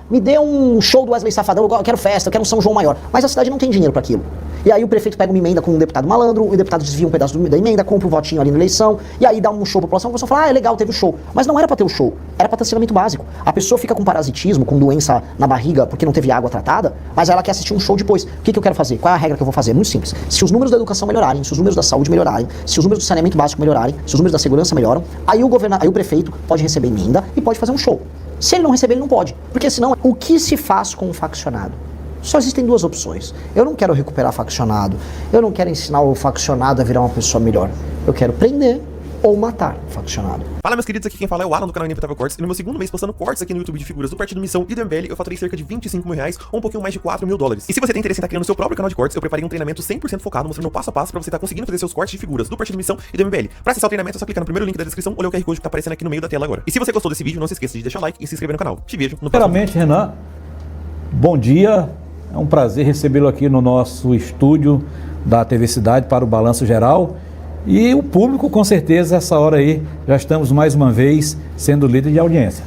Me dê um show do Wesley Safadão, eu quero festa, eu quero um São João maior. Mas a cidade não tem dinheiro para aquilo. E aí o prefeito pega uma emenda com um deputado malandro, o deputado desvia um pedaço da emenda, compra um votinho ali na eleição, e aí dá um show pra população, a pessoa fala, é legal, teve o show. Mas não era pra ter o show, era pra ter saneamento básico. A pessoa fica com parasitismo, com doença na barriga, porque não teve água tratada, mas ela quer assistir um show depois. O que eu quero fazer? Qual é a regra que eu vou fazer? Muito simples. Se os números da educação melhorarem, se os números da saúde melhorarem, se os números do saneamento básico melhorarem, se os números da segurança melhoram, aí o prefeito pode receber emenda e pode fazer um show. Se ele não receber, ele não pode. Porque senão, o que se faz com o faccionado? Só existem duas opções. Eu não quero recuperar faccionado. Eu não quero ensinar o faccionado a virar uma pessoa melhor. Eu quero prender ou matar o faccionado. Fala, meus queridos, aqui quem fala é o Alan do canal Inevitável Cortes. E no meu segundo mês postando cortes aqui no YouTube de figuras do Partido Missão e do MBL, eu faturei cerca de 25 mil reais ou um pouquinho mais de 4 mil dólares. E se você tem interesse em estar criando seu próprio canal de cortes, eu preparei um treinamento 100% focado, mostrando passo a passo pra você estar conseguindo fazer seus cortes de figuras do Partido Missão e do MBL. Pra acessar o treinamento, é só clicar no primeiro link da descrição ou ler o QR Code que tá aparecendo aqui no meio da tela agora. E se você gostou desse vídeo, não se esqueça de deixar o like e se inscrever no canal. Te vejo no próximo vídeo. Renan, bom dia. É um prazer recebê-lo aqui no nosso estúdio da TV Cidade para o Balanço Geral. E o público, com certeza, essa hora aí, já estamos mais uma vez sendo líder de audiência.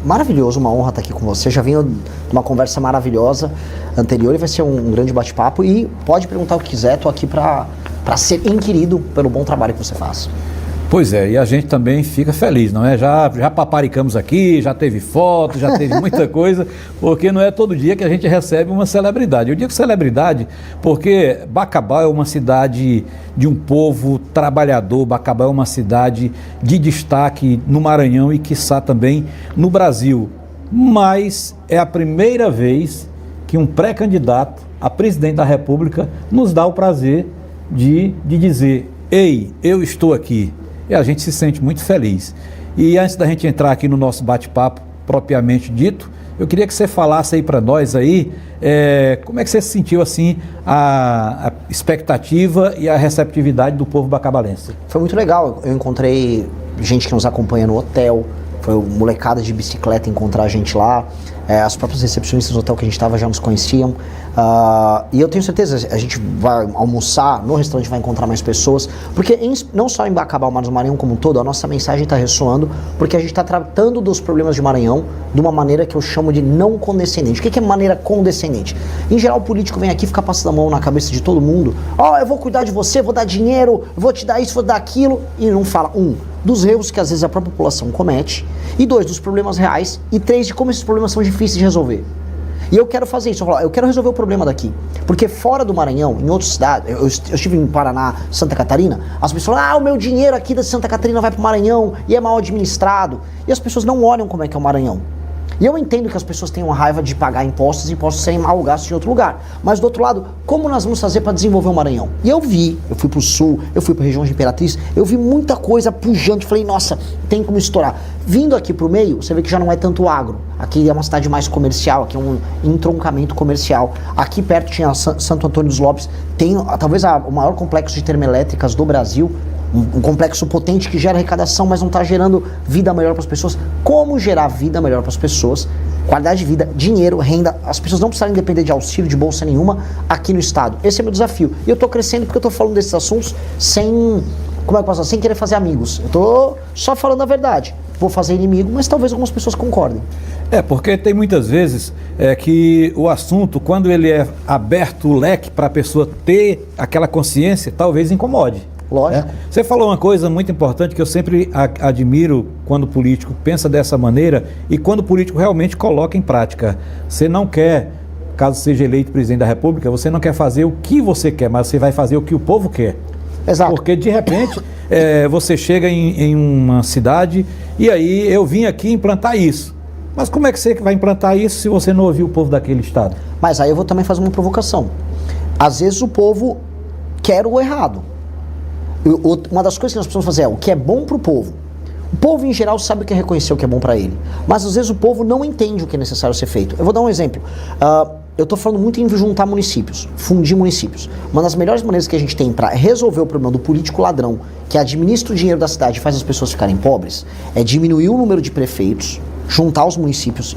Maravilhoso, uma honra estar aqui com você. Já vim de uma conversa maravilhosa anterior e vai ser um grande bate-papo. E pode perguntar o que quiser, estou aqui para ser inquirido pelo bom trabalho que você faz. Pois é, e a gente também fica feliz, não é? Já paparicamos aqui, já teve foto, já teve muita coisa, porque não é todo dia que a gente recebe uma celebridade. Eu digo celebridade porque Bacabal é uma cidade de um povo trabalhador, Bacabal é uma cidade de destaque no Maranhão e quiçá também no Brasil. Mas é a primeira vez que um pré-candidato a presidente da República nos dá o prazer de dizer: ei, eu estou aqui. E a gente se sente muito feliz. E antes da gente entrar aqui no nosso bate-papo propriamente dito, eu queria que você falasse aí para nós aí, como é que você sentiu assim a expectativa e a receptividade do povo bacabalense? Foi muito legal, eu encontrei gente que nos acompanha no hotel, foi molecada de bicicleta encontrar a gente lá, as próprias recepcionistas do hotel que a gente estava já nos conheciam, e eu tenho certeza, a gente vai almoçar no restaurante, vai encontrar mais pessoas, porque não só em Bacabal, mas no Maranhão como um todo, a nossa mensagem está ressoando, porque a gente está tratando dos problemas de Maranhão de uma maneira que eu chamo de não condescendente. O que é maneira condescendente? Em geral, o político vem aqui, fica passando a mão na cabeça de todo mundo, eu vou cuidar de você, vou dar dinheiro, vou te dar isso, vou dar aquilo, e não fala, dos erros que às vezes a própria população comete, e 2, dos problemas reais, e 3, de como esses problemas são difíceis de resolver. E eu quero fazer isso, eu quero resolver o problema daqui, porque fora do Maranhão, em outras cidades, eu estive em Paraná, Santa Catarina, as pessoas falam, o meu dinheiro aqui da Santa Catarina vai pro Maranhão, e é mal administrado, e as pessoas não olham como é que é o Maranhão. E eu entendo que as pessoas tenham raiva de pagar impostos e impostos serem mal gastos em outro lugar. Mas do outro lado, como nós vamos fazer para desenvolver o Maranhão? E eu fui pro sul, eu fui pra região de Imperatriz, eu vi muita coisa pujante, falei, nossa, tem como estourar. Vindo aqui pro meio, você vê que já não é tanto agro. Aqui é uma cidade mais comercial, aqui é um entroncamento comercial. Aqui perto tinha Santo Antônio dos Lopes, tem talvez o maior complexo de termoelétricas do Brasil, um complexo potente que gera arrecadação, mas não está gerando vida melhor para as pessoas. Como gerar vida melhor para as pessoas? Qualidade de vida, dinheiro, renda, as pessoas não precisarem depender de auxílio, de bolsa nenhuma aqui no estado. Esse é meu desafio. E eu estou crescendo porque eu estou falando desses assuntos sem querer fazer amigos. Eu estou só falando a verdade. Vou fazer inimigo, mas talvez algumas pessoas concordem. Porque tem muitas vezes que o assunto, quando ele é aberto o leque para a pessoa ter aquela consciência, talvez incomode. Lógico. Você falou uma coisa muito importante que eu sempre admiro quando o político pensa dessa maneira e quando o político realmente coloca em prática. Você não quer, caso seja eleito presidente da República, você não quer fazer o que você quer, mas você vai fazer o que o povo quer. Exato. Porque de repente você chega em uma cidade e aí eu vim aqui implantar isso. Mas como é que você vai implantar isso se você não ouvir o povo daquele estado? Mas aí eu vou também fazer uma provocação. Às vezes o povo quer o errado. Uma das coisas que nós precisamos fazer é o que é bom para o povo. O povo em geral sabe o que é reconhecer o que é bom para ele, mas às vezes o povo não entende o que é necessário ser feito. Eu vou dar um exemplo. Eu estou falando muito em juntar municípios, fundir municípios. Uma das melhores maneiras que a gente tem para resolver o problema do político ladrão, que administra o dinheiro da cidade e faz as pessoas ficarem pobres, é diminuir o número de prefeitos, juntar os municípios,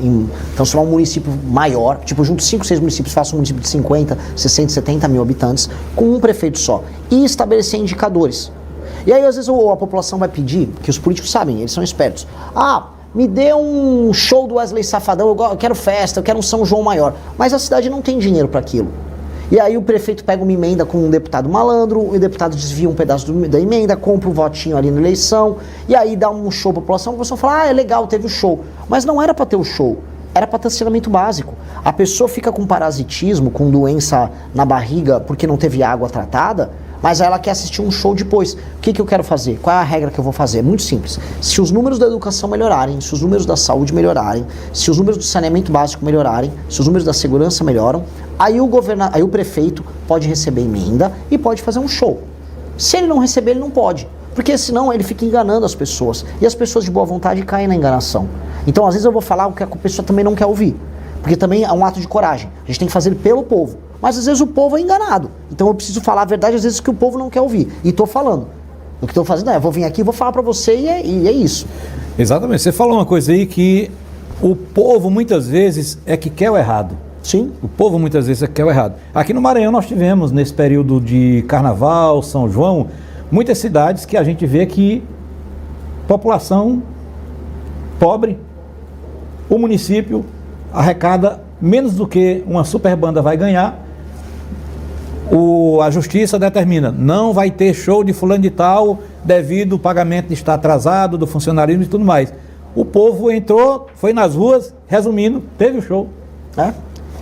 transformar um município maior, tipo, junto 5, 6 municípios, faça um município de 50, 60, 70 mil habitantes, com um prefeito só, e estabelecer indicadores. E aí, às vezes, a população vai pedir, que os políticos sabem, eles são espertos, me dê um show do Wesley Safadão, eu quero festa, eu quero um São João maior. Mas a cidade não tem dinheiro para aquilo. E aí o prefeito pega uma emenda com um deputado malandro, o deputado desvia um pedaço da emenda, compra um votinho ali na eleição, e aí dá um show pra população, a população fala, é legal, teve o show. Mas não era para ter o show, era para ter saneamento básico. A pessoa fica com parasitismo, com doença na barriga porque não teve água tratada, mas ela quer assistir um show depois. O que eu quero fazer? Qual é a regra que eu vou fazer? É muito simples. Se os números da educação melhorarem, se os números da saúde melhorarem, se os números do saneamento básico melhorarem, se os números da segurança melhoram, aí o prefeito pode receber emenda e pode fazer um show. Se ele não receber, ele não pode. Porque senão ele fica enganando as pessoas. E as pessoas de boa vontade caem na enganação. Então, às vezes eu vou falar o que a pessoa também não quer ouvir. Porque também é um ato de coragem. A gente tem que fazer pelo povo. Mas às vezes o povo é enganado. Então eu preciso falar a verdade, às vezes, que o povo não quer ouvir. E estou falando. O que estou fazendo é, eu vou vir aqui e vou falar para você e é isso. Exatamente. Você falou uma coisa aí que o povo muitas vezes é que quer o errado. Sim. O povo muitas vezes é que quer o errado. Aqui no Maranhão nós tivemos, nesse período de Carnaval, São João, muitas cidades que a gente vê que população pobre, o município arrecada menos do que uma super banda vai ganhar. A justiça determina, não vai ter show de fulano de tal devido ao pagamento de estar atrasado, do funcionarismo e tudo mais. O povo entrou, foi nas ruas, resumindo, teve o show.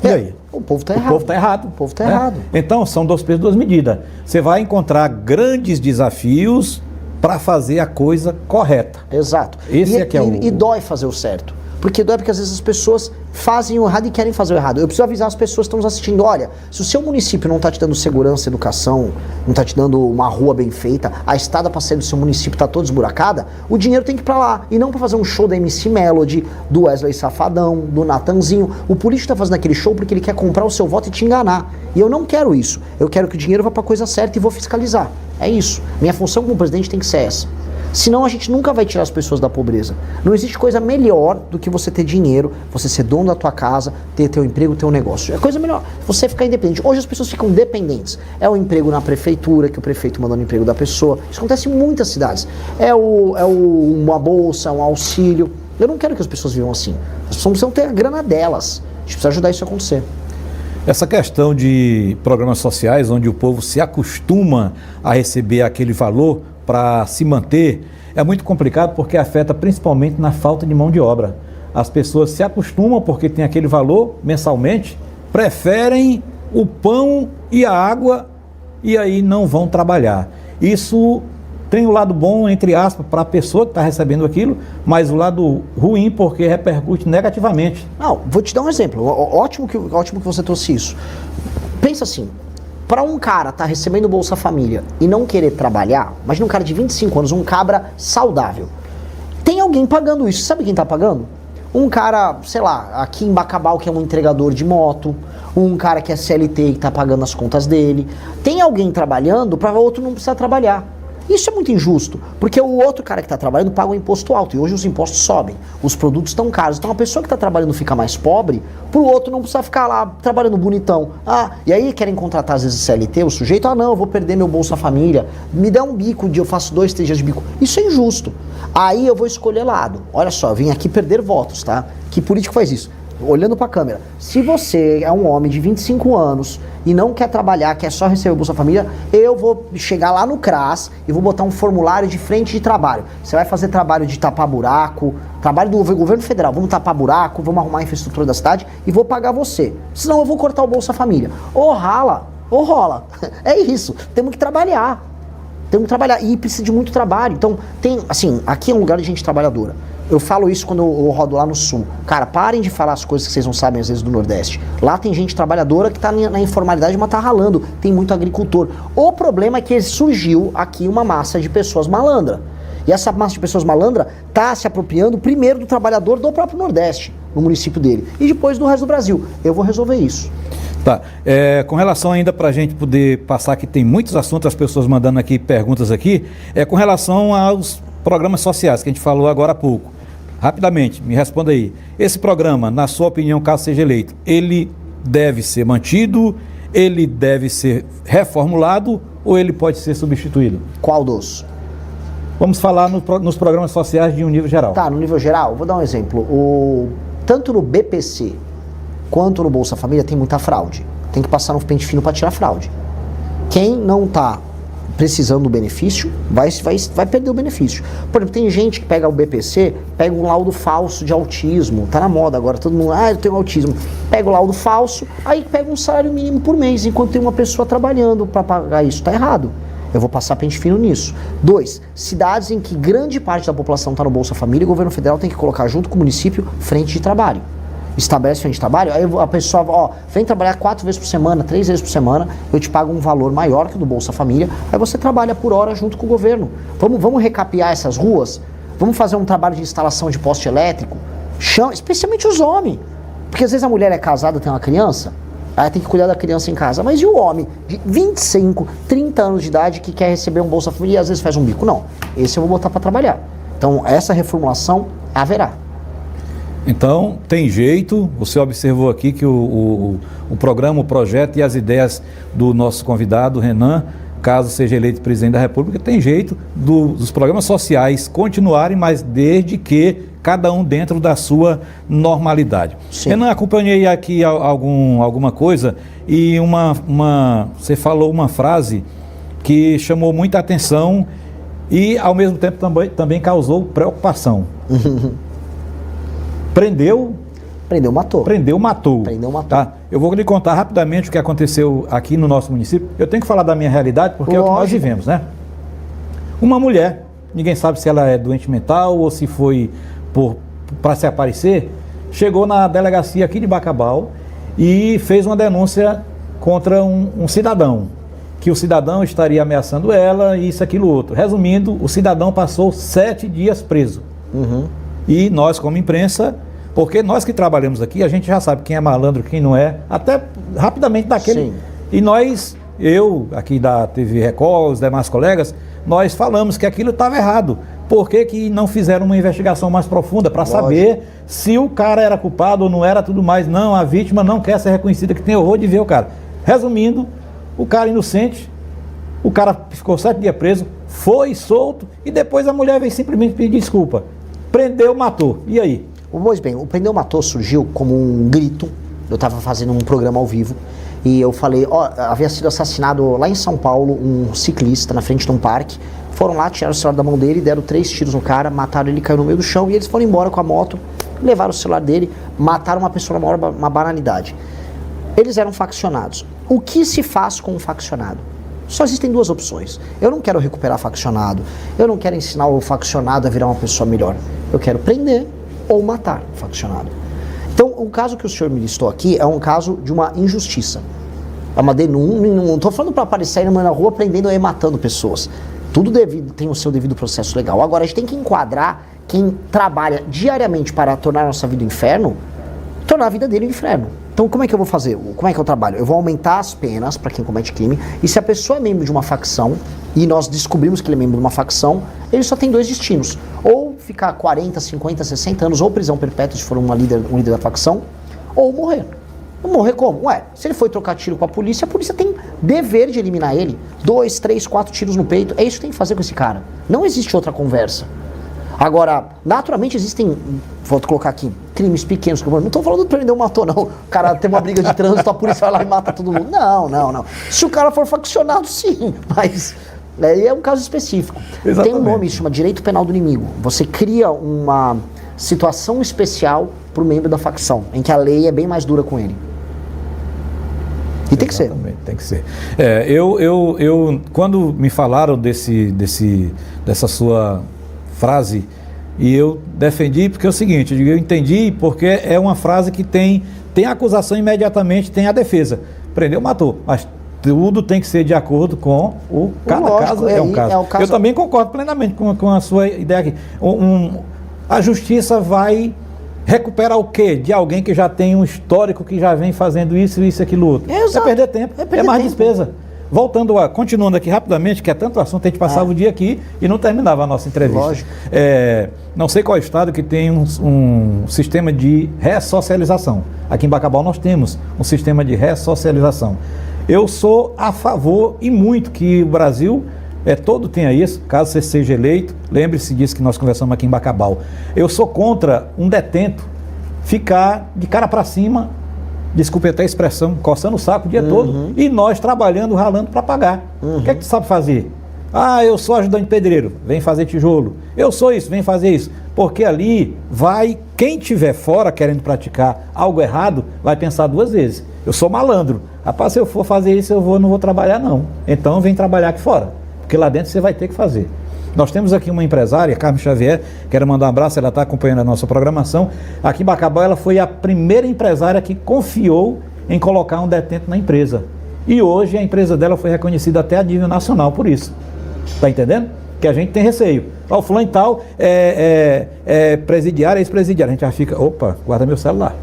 E aí? O povo está errado. O povo está errado. O povo está errado. Então, são 2 pesos, 2 medidas. Você vai encontrar grandes desafios para fazer a coisa correta. Exato. E dói fazer o certo. Porque dói porque às vezes as pessoas fazem o errado e querem fazer o errado. Eu preciso avisar as pessoas que estão nos assistindo, olha, se o seu município não está te dando segurança, educação, não está te dando uma rua bem feita, a estrada para sair do seu município está toda esburacada, o dinheiro tem que ir para lá. E não para fazer um show da MC Melody, do Wesley Safadão, do Natanzinho. O político está fazendo aquele show porque ele quer comprar o seu voto e te enganar. E eu não quero isso. Eu quero que o dinheiro vá para a coisa certa e vou fiscalizar. É isso. Minha função como presidente tem que ser essa. Senão a gente nunca vai tirar as pessoas da pobreza. Não existe coisa melhor do que você ter dinheiro, você ser dono da tua casa, ter teu emprego, teu negócio. É coisa melhor. Você ficar independente. Hoje as pessoas ficam dependentes. É o emprego na prefeitura, que o prefeito manda no emprego da pessoa. Isso acontece em muitas cidades. Uma bolsa, um auxílio. Eu não quero que as pessoas vivam assim. As pessoas precisam ter a grana delas. A gente precisa ajudar isso a acontecer. Essa questão de programas sociais, onde o povo se acostuma a receber aquele valor para se manter, é muito complicado porque afeta principalmente na falta de mão de obra. As pessoas se acostumam porque tem aquele valor mensalmente, preferem o pão e a água e aí não vão trabalhar. Isso tem o lado bom, entre aspas, para a pessoa que está recebendo aquilo, mas o lado ruim porque repercute negativamente. Não, vou te dar um exemplo. Ótimo que você trouxe isso. Pensa assim. Para um cara estar recebendo Bolsa Família e não querer trabalhar, imagina um cara de 25 anos, um cabra saudável. Tem alguém pagando isso. Sabe quem está pagando? Um cara, sei lá, aqui em Bacabal, que é um entregador de moto, um cara que é CLT e está pagando as contas dele. Tem alguém trabalhando para o outro não precisar trabalhar. Isso é muito injusto, porque o outro cara que está trabalhando paga um imposto alto, e hoje os impostos sobem, os produtos estão caros, então a pessoa que está trabalhando fica mais pobre, pro outro não precisa ficar lá trabalhando bonitão. E aí querem contratar às vezes CLT, o sujeito, não, eu vou perder meu Bolsa Família, me dá um bico, eu faço 2, 3 dias de bico. Isso é injusto. Aí eu vou escolher lado. Olha só, eu vim aqui perder votos, tá? Que político faz isso? Olhando para a câmera, se você é um homem de 25 anos e não quer trabalhar, quer só receber o Bolsa Família, eu vou chegar lá no CRAS e vou botar um formulário de frente de trabalho. Você vai fazer trabalho de tapar buraco, trabalho do governo federal, vamos tapar buraco, vamos arrumar a infraestrutura da cidade e vou pagar você. Senão eu vou cortar o Bolsa Família. Ou rala, ou rola. É isso, temos que trabalhar. Temos que trabalhar e precisa de muito trabalho. Então, aqui é um lugar de gente trabalhadora. Eu falo isso quando eu rodo lá no Sul. Cara, parem de falar as coisas que vocês não sabem às vezes do Nordeste. Lá tem gente trabalhadora que tá na informalidade, mas tá ralando. Tem muito agricultor. O problema é que surgiu aqui uma massa de pessoas malandra. E essa massa de pessoas malandra tá se apropriando primeiro do trabalhador do próprio Nordeste, no município dele, e depois do resto do Brasil. Eu vou resolver isso. Tá, com relação ainda para a gente poder passar, que tem muitos assuntos, as pessoas mandando aqui perguntas aqui, com relação aos programas sociais que a gente falou agora há pouco. Rapidamente, me responda aí. Esse programa, na sua opinião, caso seja eleito, ele deve ser mantido, ele deve ser reformulado ou ele pode ser substituído? Qual dos? Vamos falar nos programas sociais de um nível geral. Tá, no nível geral, vou dar um exemplo. Tanto no BPC quanto no Bolsa Família tem muita fraude. Tem que passar no pente fino para tirar fraude. Quem não está precisando do benefício, vai perder o benefício. Por exemplo, tem gente que pega o BPC, pega um laudo falso de autismo, tá na moda agora, todo mundo, eu tenho autismo, pega o laudo falso, aí pega um salário mínimo por mês, enquanto tem uma pessoa trabalhando para pagar isso, tá errado. Eu vou passar pente fino nisso. 2, cidades em que grande parte da população está no Bolsa Família, o governo federal tem que colocar junto com o município frente de trabalho. Estabelece frente de trabalho, aí a pessoa, vem trabalhar 4 vezes por semana, 3 vezes por semana, eu te pago um valor maior que o do Bolsa Família, aí você trabalha por hora junto com o governo. Vamos recapear essas ruas, vamos fazer um trabalho de instalação de poste elétrico, especialmente os homens, porque às vezes a mulher é casada, tem uma criança, aí tem que cuidar da criança em casa, mas e o homem de 25, 30 anos de idade que quer receber um Bolsa Família e às vezes faz um bico? Não, esse eu vou botar para trabalhar. Então essa reformulação haverá. Então, tem jeito, você observou aqui que o programa, o projeto e as ideias do nosso convidado, Renan, caso seja eleito presidente da República, tem jeito dos programas sociais continuarem, mas desde que cada um dentro da sua normalidade. Sim. Renan, acompanhei aqui alguma coisa e você falou uma frase que chamou muita atenção e, ao mesmo tempo, também causou preocupação. Prendeu, matou. Prendeu, matou. Tá? Eu vou lhe contar rapidamente o que aconteceu aqui no nosso município. Eu tenho que falar da minha realidade porque é o que nós vivemos, né? Uma mulher, ninguém sabe se ela é doente mental ou se foi para se aparecer, chegou na delegacia aqui de Bacabal e fez uma denúncia contra um cidadão, que o cidadão estaria ameaçando ela e isso, aquilo, outro. Resumindo, o cidadão passou 7 dias preso. E nós, como imprensa, porque nós que trabalhamos aqui, a gente já sabe quem é malandro, quem não é, até rapidamente daquele. Sim. E eu aqui da TV Record, os demais colegas, nós falamos que aquilo estava errado. Por que não fizeram uma investigação mais profunda para saber se o cara era culpado ou não era, tudo mais? Não, a vítima não quer ser reconhecida, que tem horror de ver o cara. Resumindo, o cara inocente, o cara ficou 7 dias preso, foi solto e depois a mulher veio simplesmente pedir desculpa. Prendeu, matou. E aí? Pois bem, o Prendeu, Matou surgiu como um grito. Eu estava fazendo um programa ao vivo e eu falei, havia sido assassinado lá em São Paulo um ciclista na frente de um parque. Foram lá, tiraram o celular da mão dele, deram 3 tiros no cara, mataram ele, caiu no meio do chão e eles foram embora com a moto, levaram o celular dele, mataram uma pessoa na maior uma banalidade. Eles eram faccionados. O que se faz com um faccionado? Só existem 2 opções. Eu não quero recuperar faccionado, eu não quero ensinar o faccionado a virar uma pessoa melhor. Eu quero prender ou matar o faccionado. Então, o caso que o senhor me listou aqui é um caso de uma injustiça. É uma denúncia, não estou falando para aparecer na rua prendendo e matando pessoas. Tudo tem o seu devido processo legal. Agora, a gente tem que enquadrar quem trabalha diariamente para tornar a nossa vida um inferno, tornar a vida dele um inferno. Então, como é que eu vou fazer? Como é que eu trabalho? Eu vou aumentar as penas para quem comete crime, e se a pessoa é membro de uma facção, e nós descobrimos que ele é membro de uma facção, ele só tem 2 destinos. Ou ficar 40, 50, 60 anos, ou prisão perpétua se for um líder da facção, ou morrer. Morrer como? Se ele foi trocar tiro com a polícia tem dever de eliminar ele. 2, 3, 4 tiros no peito. É isso que tem que fazer com esse cara. Não existe outra conversa. Agora, naturalmente existem, vou colocar aqui, crimes pequenos. Não estou falando de prender um matou, não. O cara tem uma briga de trânsito, a polícia vai lá e mata todo mundo. Não. Se o cara for faccionado, sim. Mas é um caso específico. Exatamente. Tem um nome, isso chama direito penal do inimigo. Você cria uma situação especial para o membro da facção, em que a lei é bem mais dura com ele. E tem que ser. Tem que ser. Eu quando me falaram dessa sua frase, e eu defendi porque é o seguinte, eu entendi porque é uma frase que tem a acusação imediatamente, tem a defesa. Prendeu, matou. Mas tudo tem que ser de acordo com cada caso é um caso. Eu também concordo plenamente com a sua ideia aqui. A justiça vai recuperar o quê? De alguém que já tem um histórico, que já vem fazendo isso, aquilo, outro. É perder tempo, é mais despesa. Continuando aqui rapidamente, que é tanto assunto, a gente passava o dia aqui e não terminava a nossa entrevista. Lógico. Não sei qual estado que tem um sistema de ressocialização. Aqui em Bacabal nós temos um sistema de ressocialização. Eu sou a favor e muito que o Brasil Todo tenha isso, caso você seja eleito, lembre-se disso que nós conversamos aqui em Bacabal. Eu sou contra um detento ficar de cara para cima, desculpe até a expressão, coçando o saco o dia todo, e nós trabalhando, ralando para pagar. O que é que tu sabe fazer? Eu sou ajudante de pedreiro, vem fazer tijolo. Eu sou isso, vem fazer isso. Porque ali quem estiver fora querendo praticar algo errado, vai pensar duas vezes. Eu sou malandro. Rapaz, se eu for fazer isso, não vou trabalhar não. Então vem trabalhar aqui fora, porque lá dentro você vai ter que fazer. Nós temos aqui uma empresária, Carmen Xavier, quero mandar um abraço, ela está acompanhando a nossa programação. Aqui em Bacabal, ela foi a primeira empresária que confiou em colocar um detento na empresa. E hoje a empresa dela foi reconhecida até a nível nacional por isso. Está entendendo? Que a gente tem receio. O fulano e tal é presidiário, é ex-presidiário. A gente já fica, opa, guarda meu celular.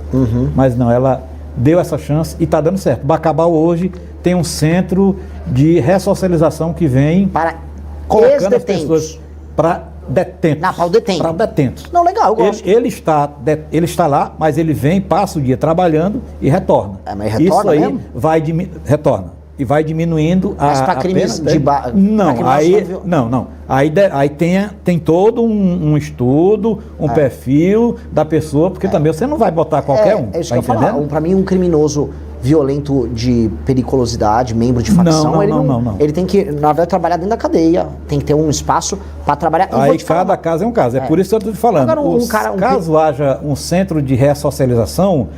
Mas não, ela deu essa chance e está dando certo. Bacabal hoje tem um centro de ressocialização que vem para colocando as pessoas para detentos. Para o detento. Para detentos. Não, legal, eu gosto. Ele está lá, mas ele vem, passa o dia trabalhando e retorna. Mas retorna isso aí mesmo? Retorna. E vai diminuindo mas para crimes de Não. Aí tem todo um estudo, perfil da pessoa, porque também você não vai botar qualquer um. É isso que eu ia falar. Para mim, um criminoso violento de periculosidade, membro de facção, ele tem que, na verdade, trabalhar dentro da cadeia, tem que ter um espaço para trabalhar. Aí cada caso é um caso, por isso que eu estou te falando. Agora, caso haja um centro de ressocialização,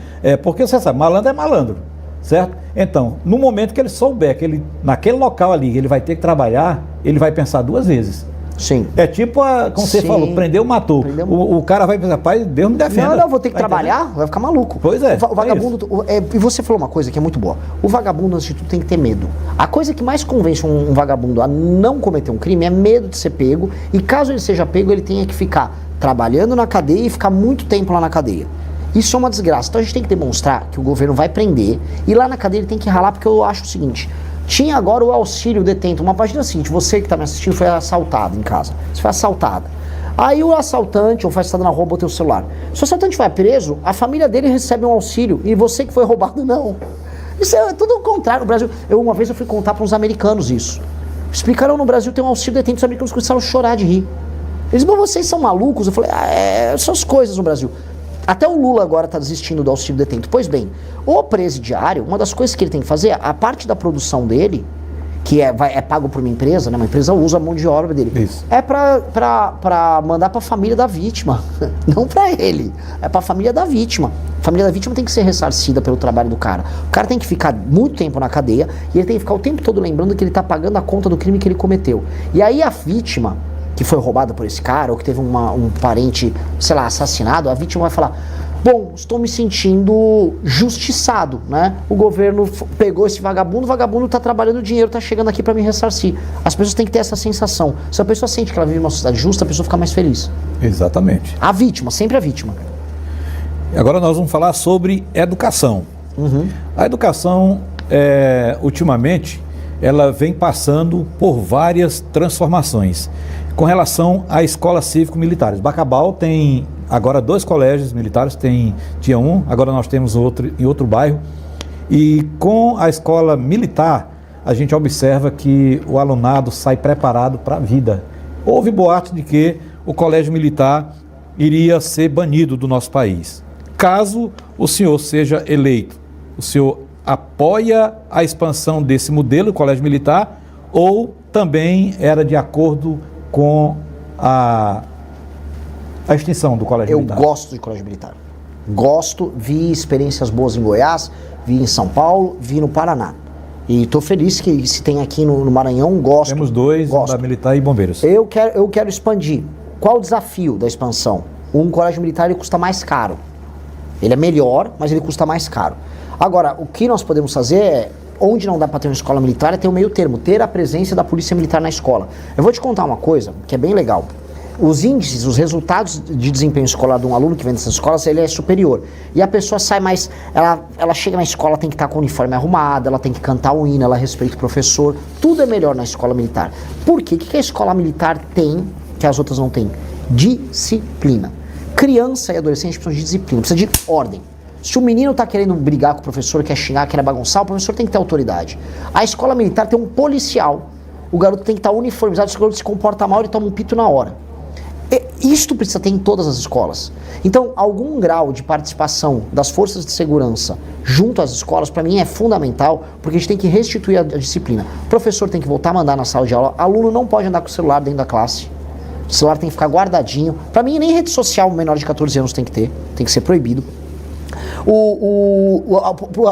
porque você sabe, malandro é malandro, certo? Então, no momento que ele souber que naquele local ali, ele vai ter que trabalhar, ele vai pensar duas vezes. Sim. É tipo, como você falou, prendeu, matou. O cara vai pensar, pai, Deus me defenda. Não, vou ter que trabalhar, vai ficar maluco. Pois é. O vagabundo, e você falou uma coisa que é muito boa. O vagabundo, antes de tudo, tem que ter medo. A coisa que mais convence um vagabundo a não cometer um crime é medo de ser pego, e caso ele seja pego, ele tenha que ficar trabalhando na cadeia e ficar muito tempo lá na cadeia. Isso é uma desgraça. Então a gente tem que demonstrar que o governo vai prender, e lá na cadeia ele tem que ralar, porque eu acho o seguinte: tinha agora o auxílio detento. Uma página seguinte, você que está me assistindo foi assaltado em casa. Você foi assaltada. Aí o assaltante, ou foi assaltado na rua, botou o celular. Se o assaltante vai preso, a família dele recebe um auxílio, e você que foi roubado, não. Isso é tudo o contrário. No Brasil, uma vez eu fui contar para uns americanos isso. Explicaram: no Brasil tem um auxílio detento. Os americanos começaram a chorar de rir. Eles, mas vocês são malucos? Eu falei, são as coisas no Brasil. Até o Lula agora está desistindo do auxílio detento. Pois bem, o presidiário, uma das coisas que ele tem que fazer, a parte da produção dele, que é pago por uma empresa, né? Uma empresa usa a mão de obra dele. Isso. É para mandar para a família da vítima, não para ele. É para a família da vítima. A família da vítima tem que ser ressarcida pelo trabalho do cara. O cara tem que ficar muito tempo na cadeia e ele tem que ficar o tempo todo lembrando que ele está pagando a conta do crime que ele cometeu. E aí a vítima que foi roubada por esse cara, ou que teve um parente, sei lá, assassinado, a vítima vai falar: bom, estou me sentindo justiçado, né? O governo pegou esse vagabundo, o vagabundo está trabalhando, o dinheiro está chegando aqui para me ressarcir. As pessoas têm que ter essa sensação. Se a pessoa sente que ela vive numa sociedade justa, a pessoa fica mais feliz. Exatamente. A vítima, sempre a vítima. Agora nós vamos falar sobre educação. A educação, ultimamente, ela vem passando por várias transformações. Com relação à escola cívico-militares, Bacabal tem agora 2 colégios militares, tinha um, agora nós temos outro em outro bairro. E com a escola militar, a gente observa que o alunado sai preparado para a vida. Houve boato de que o colégio militar iria ser banido do nosso país. Caso o senhor seja eleito, o senhor apoia a expansão desse modelo, colégio militar, ou também era de acordo com a extinção do colégio militar? Eu gosto de colégio militar. Gosto, vi experiências boas em Goiás, vi em São Paulo, vi no Paraná. E estou feliz que se tem aqui no Maranhão, gosto. Temos 2, da militar e bombeiros. Eu quero expandir. Qual o desafio da expansão? Um colégio militar ele custa mais caro. Ele é melhor, mas ele custa mais caro. Agora, o que nós podemos fazer é, onde não dá para ter uma escola militar, é ter um meio termo, ter a presença da polícia militar na escola. Eu vou te contar uma coisa que é bem legal. Os índices, os resultados de desempenho escolar de um aluno que vem dessas escolas, ele é superior. E a pessoa sai mais, ela chega na escola, tem que estar com o uniforme arrumado, ela tem que cantar o hino, ela respeita o professor, tudo é melhor na escola militar. Por quê? O que a escola militar tem que as outras não têm? Disciplina. Criança e adolescente precisam de disciplina, precisa de ordem. Se o menino está querendo brigar com o professor, quer xingar, quer bagunçar, o professor tem que ter autoridade. A escola militar tem um policial. o garoto tem que estar uniformizado, se o garoto se comporta mal, ele toma um pito na hora. Isto precisa ter em todas as escolas. Então, algum grau de participação das forças de segurança junto às escolas, para mim, é fundamental, porque a gente tem que restituir a disciplina. O professor tem que voltar a mandar na sala de aula, aluno não pode andar com o celular dentro da classe, o celular tem que ficar guardadinho. Para mim, nem rede social menor de 14 anos tem que ter, tem que ser proibido. O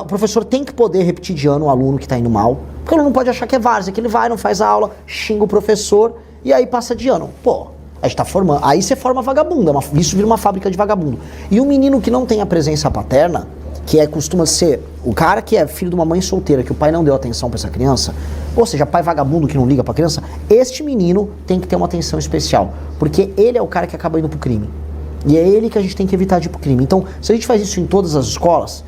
professor tem que poder repetir de ano o aluno que está indo mal, porque o aluno não pode achar que é várzea, que ele vai, não faz a aula, xinga o professor e aí passa de ano. Pô, a gente tá formando, aí você forma vagabundo, isso vira uma fábrica de vagabundo. E um menino que não tem a presença paterna, que costuma ser o cara que é filho de uma mãe solteira, que o pai não deu atenção para essa criança, ou seja, pai vagabundo que não liga pra criança, este menino tem que ter uma atenção especial, porque ele é o cara que acaba indo pro crime. E é ele que a gente tem que evitar de ir pro crime. Então, se a gente faz isso em todas as escolas,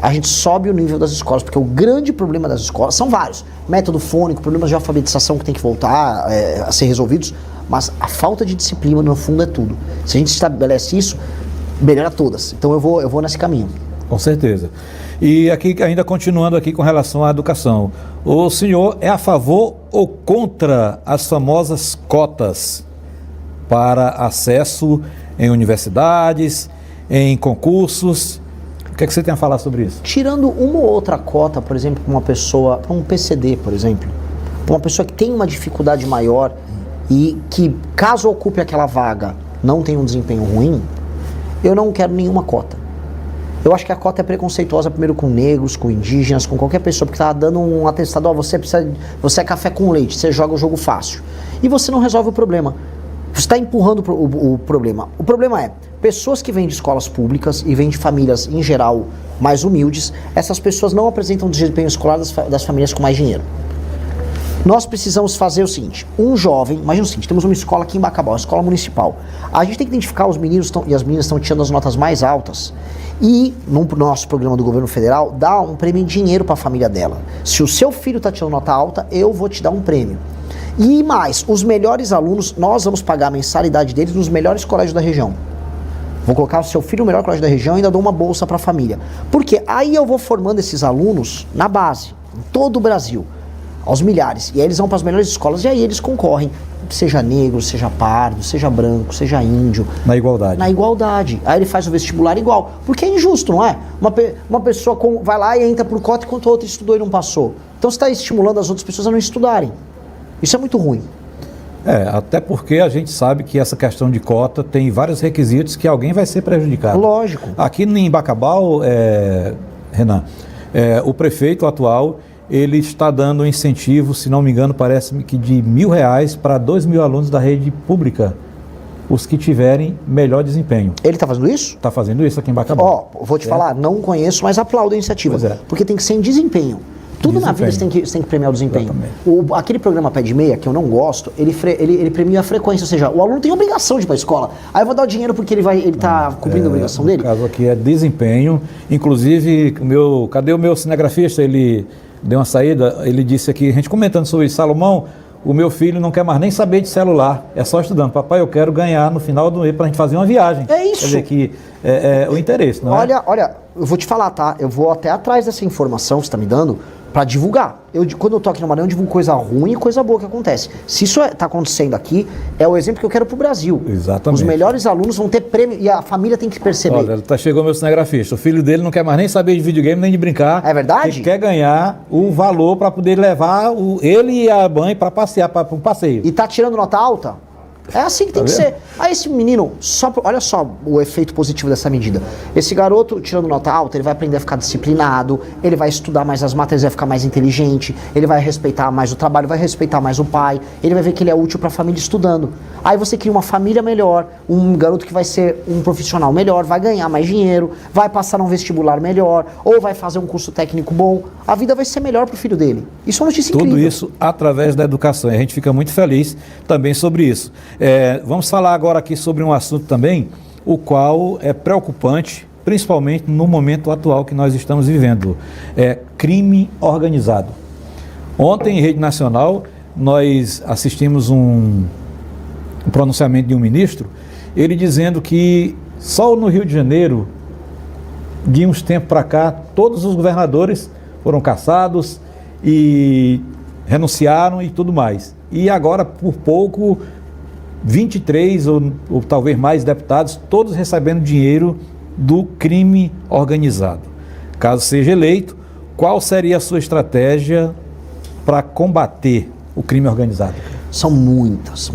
a gente sobe o nível das escolas, porque o grande problema das escolas, são vários, método fônico, problemas de alfabetização que tem que voltar a ser resolvidos, mas a falta de disciplina, no fundo, é tudo. Se a gente estabelece isso, melhora todas. Então eu vou nesse caminho. Com certeza. E aqui, ainda continuando aqui com relação à educação, o senhor é a favor ou contra as famosas cotas para acesso em universidades, em concursos? O que é que você tem a falar sobre isso? Tirando uma ou outra cota, por exemplo, para uma pessoa, para um PCD, por exemplo, para uma pessoa que tem uma dificuldade maior e que, caso ocupe aquela vaga, não tem um desempenho ruim, eu não quero nenhuma cota. Eu acho que a cota é preconceituosa primeiro com negros, com indígenas, com qualquer pessoa, porque está dando um atestado, você é café com leite, você joga o jogo fácil. E você não resolve o problema. Você está empurrando o problema. O problema é, pessoas que vêm de escolas públicas e vêm de famílias, em geral, mais humildes, essas pessoas não apresentam desempenho escolar das famílias com mais dinheiro. Nós precisamos fazer o seguinte, um jovem, imagina o seguinte, temos uma escola aqui em Bacabal, uma escola municipal. A gente tem que identificar os meninos e as meninas estão tirando as notas mais altas e, no nosso programa do governo federal, dar um prêmio em dinheiro para a família dela. Se o seu filho está tirando nota alta, eu vou te dar um prêmio. E mais, os melhores alunos, nós vamos pagar a mensalidade deles nos melhores colégios da região. Vou colocar o seu filho no melhor colégio da região e ainda dou uma bolsa para a família. Porque aí eu vou formando esses alunos na base, em todo o Brasil, aos milhares. E aí eles vão para as melhores escolas e aí eles concorrem, seja negro, seja pardo, seja branco, seja índio. Na igualdade. Na igualdade. Aí ele faz o vestibular igual. Porque é injusto, não é? Uma pessoa vai lá e entra por cota enquanto a outra estudou e não passou. Então você está estimulando as outras pessoas a não estudarem. Isso é muito ruim. Até porque a gente sabe que essa questão de cota tem vários requisitos que alguém vai ser prejudicado. Lógico. Aqui em Bacabal, Renan, o prefeito atual, ele está dando um incentivo, se não me engano, parece-me que de R$1.000 para 2.000 alunos da rede pública, os que tiverem melhor desempenho. Ele está fazendo isso? Está fazendo isso aqui em Bacabal. Vou te falar, não conheço, mas aplaudo a iniciativa. Pois é. Porque tem que ser em desempenho. Tudo na vida você tem que premiar o desempenho. Aquele programa Pé de Meia, que eu não gosto, ele premia a frequência, ou seja, o aluno tem obrigação de ir para a escola. Aí eu vou dar o dinheiro porque ele está cumprindo a obrigação dele. O caso aqui é desempenho. Inclusive, cadê o meu cinegrafista? Ele deu uma saída, ele disse aqui, a gente comentando sobre isso, Salomão, o meu filho não quer mais nem saber de celular, é só estudando. Papai, eu quero ganhar no final do mês para a gente fazer uma viagem. É isso. Quer dizer que o interesse, não é? Olha, eu vou te falar, tá? Eu vou até atrás dessa informação que você está me dando para divulgar. Quando eu tô aqui no Maranhão, eu divulgo coisa ruim e coisa boa que acontece. Se isso está acontecendo aqui, é o exemplo que eu quero pro Brasil. Exatamente. Os melhores alunos vão ter prêmio e a família tem que perceber. Olha, chegou meu cinegrafista. O filho dele não quer mais nem saber de videogame, nem de brincar. É verdade? Ele quer ganhar o valor para poder levar ele e a mãe para passear, para um passeio. E tá tirando nota alta? É assim que tem que ser. Aí esse menino, olha só o efeito positivo dessa medida. Esse garoto, tirando nota alta, ele vai aprender a ficar disciplinado, ele vai estudar mais as matérias, vai ficar mais inteligente, ele vai respeitar mais o trabalho, vai respeitar mais o pai, ele vai ver que ele é útil para a família estudando. Aí você cria uma família melhor, um garoto que vai ser um profissional melhor, vai ganhar mais dinheiro, vai passar num vestibular melhor, ou vai fazer um curso técnico bom. A vida vai ser melhor pro filho dele. Isso é uma notícia incrível. Tudo isso através da educação. E a gente fica muito feliz também sobre isso. Vamos falar agora aqui sobre um assunto também, o qual é preocupante, principalmente no momento atual que nós estamos vivendo. Crime organizado. Ontem, em rede nacional, nós assistimos um pronunciamento de um ministro, ele dizendo que só no Rio de Janeiro, de uns tempos para cá, todos os governadores foram caçados e renunciaram e tudo mais. e agora, por pouco, 23 ou talvez mais deputados, todos recebendo dinheiro do crime organizado. Caso seja eleito, qual seria a sua estratégia para combater o crime organizado? São muitas,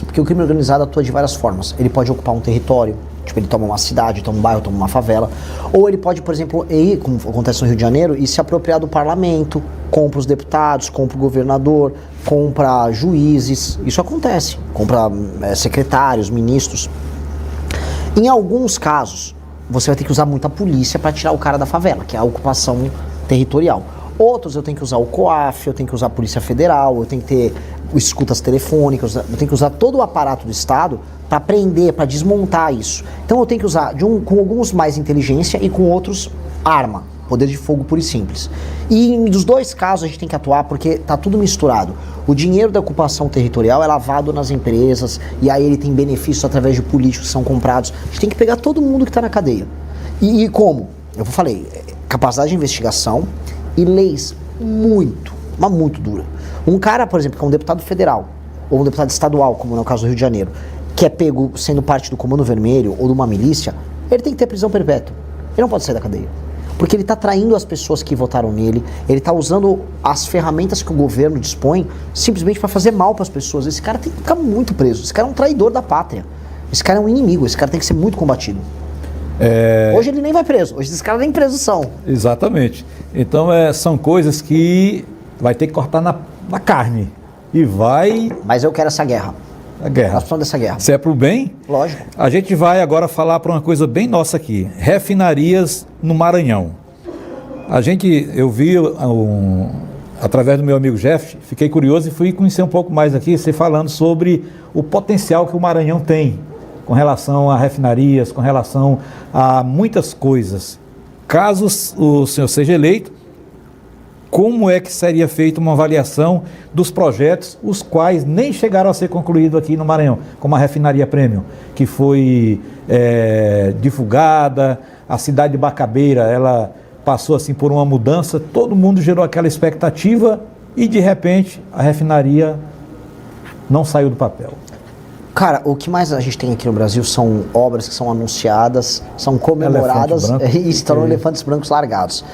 porque o crime organizado atua de várias formas. Ele pode ocupar um território, tipo, ele toma uma cidade, toma um bairro, toma uma favela, ou ele pode, por exemplo, ir, como acontece no Rio de Janeiro, e se apropriar do parlamento, compra os deputados, compra o governador, compra juízes, isso acontece, compra secretários, ministros. Em alguns casos, você vai ter que usar muita polícia para tirar o cara da favela, que é a ocupação territorial. Outros eu tenho que usar o COAF, eu tenho que usar a Polícia Federal, eu tenho que ter escutas telefônicas, eu tenho que usar todo o aparato do Estado para prender, para desmontar isso. Então eu tenho que usar com alguns mais inteligência e com outros arma, poder de fogo puro e simples. E dos dois casos a gente tem que atuar porque tá tudo misturado. O dinheiro da ocupação territorial é lavado nas empresas e aí ele tem benefícios através de políticos que são comprados. A gente tem que pegar todo mundo que está na cadeia. E como? Eu falei, capacidade de investigação e leis mas muito dura. Um cara, por exemplo, que é um deputado federal ou um deputado estadual, como no caso do Rio de Janeiro, que é pego sendo parte do Comando Vermelho ou de uma milícia, ele tem que ter prisão perpétua. Ele não pode sair da cadeia. Porque ele está traindo as pessoas que votaram nele, ele está usando as ferramentas que o governo dispõe simplesmente para fazer mal para as pessoas. Esse cara tem que ficar muito preso. Esse cara é um traidor da pátria. Esse cara é um inimigo. Esse cara tem que ser muito combatido. Hoje ele nem vai preso. Hoje esses caras nem presos são. Exatamente. Então são coisas que vai ter que cortar na carne. E vai... Mas eu quero essa guerra. A guerra. Nós precisamos dessa guerra. Se é pro bem? Lógico. A gente vai agora falar para uma coisa bem nossa aqui. Refinarias no Maranhão. Eu vi através do meu amigo Jeff, fiquei curioso e fui conhecer um pouco mais aqui, você falando sobre o potencial que o Maranhão tem com relação a refinarias, com relação a muitas coisas. Caso o senhor seja eleito, como é que seria feita uma avaliação dos projetos, os quais nem chegaram a ser concluídos aqui no Maranhão, como a refinaria Premium, que foi divulgada, a cidade de Bacabeira, ela passou assim por uma mudança, todo mundo gerou aquela expectativa e de repente a refinaria não saiu do papel. Cara, o que mais a gente tem aqui no Brasil são obras que são anunciadas, são comemoradas e se tornam elefantes brancos largados.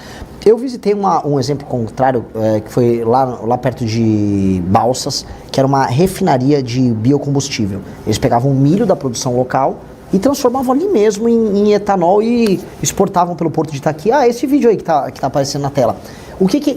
Eu visitei um exemplo contrário, que foi lá perto de Balsas, que era uma refinaria de biocombustível. Eles pegavam o milho da produção local e transformavam ali mesmo em etanol e exportavam pelo Porto de Itaqui. Esse vídeo aí que tá aparecendo na tela.